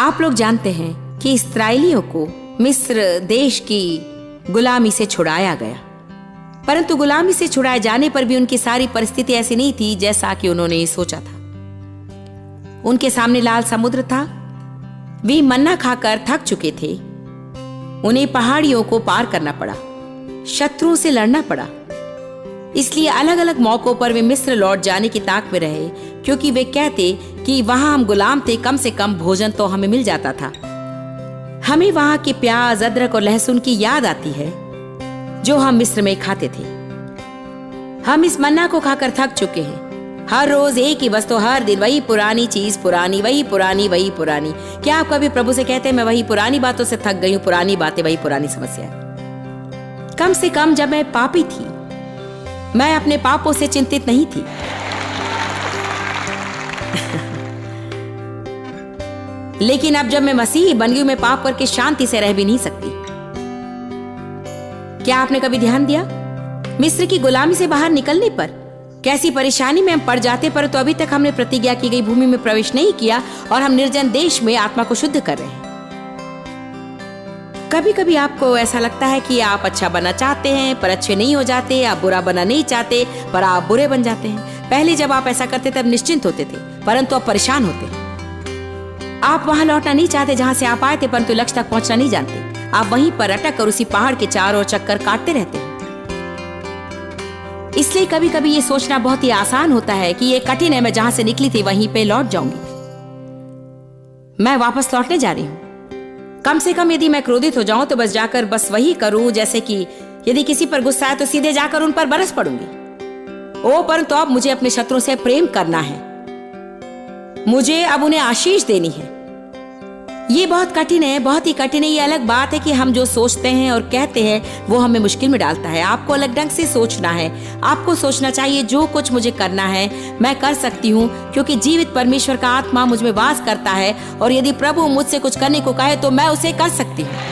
आप लोग जानते हैं कि इस्राएलियों को मिस्र देश की गुलामी से छुड़ाया गया, परंतु गुलामी से छुड़ाए जाने पर भी उनकी सारी परिस्थिति ऐसी नहीं थी जैसा कि उन्होंने सोचा था। उनके सामने लाल समुद्र था, वे मन्ना खाकर थक चुके थे, उन्हें पहाड़ियों को पार करना पड़ा, शत्रुओं से लड़ना पड़ा। इसलिए अलग अलग मौकों पर वे मिस्र लौट जाने की ताक में रहे, क्योंकि वे कहते कि वहां हम गुलाम थे, कम से कम भोजन तो हमें मिल जाता था। हमें वहां के प्याज, अदरक और लहसुन की याद आती है जो हम मिस्र में खाते थे। हम इस मन्ना को खाकर थक चुके हैं। हर रोज एक ही वस्तु, हर दिन वही पुरानी चीज, पुरानी, वही पुरानी, वही पुरानी। क्या आप कभी प्रभु से कहते हैं मैं वही पुरानी बातों से थक गई हूं, पुरानी बातें, वही पुरानी समस्या। कम से कम जब मैं पापी थी, मैं अपने पापों से चिंतित नहीं थी। लेकिन अब जब मैं मसीही बन गई, मैं पाप करके शांति से रह भी नहीं सकती। क्या आपने कभी ध्यान दिया मिस्र की गुलामी से बाहर निकलने पर कैसी परेशानी में हम पड़ जाते, पर तो अभी तक हमने प्रतिज्ञा की गई भूमि में प्रवेश नहीं किया और हम निर्जन देश में आत्मा को शुद्ध कर रहे हैं। कभी कभी आपको ऐसा लगता है कि आप अच्छा बनना चाहते हैं पर अच्छे नहीं हो जाते, आप बुरा बनना नहीं चाहते पर आप बुरे बन जाते हैं। पहले जब आप ऐसा करते तब निश्चिंत होते थे, परंतु अब परेशान होते हैं। आप वहां लौटना नहीं चाहते जहां से आप आए थे, परंतु लक्ष्य तक पहुंचना नहीं जानते। आप वहीं पर अटक कर उसी पहाड़ के चारों चक्कर काटते रहते हैं। इसलिए कभी कभी ये सोचना बहुत ही आसान होता है कि ये कठिन है, मैं जहां से निकली थी वहीं पे लौट जाऊंगी। मैं वापस लौटने जा रही हूं। कम से कम यदि मैं क्रोधित हो जाऊं तो बस जाकर बस वही करूं, जैसे कि यदि किसी पर गुस्सा है तो सीधे जाकर उन पर बरस पड़ूंगी। ओ परंतु अब मुझे अपने शत्रुओं से प्रेम करना है, मुझे अब उन्हें आशीष देनी है। ये बहुत कठिन है, बहुत ही कठिन है। ये अलग बात है कि हम जो सोचते हैं और कहते हैं वो हमें मुश्किल में डालता है। आपको अलग ढंग से सोचना है। आपको सोचना चाहिए जो कुछ मुझे करना है मैं कर सकती हूँ, क्योंकि जीवित परमेश्वर का आत्मा मुझ में वास करता है और यदि प्रभु मुझसे कुछ करने को कहे तो मैं उसे कर सकती हूँ।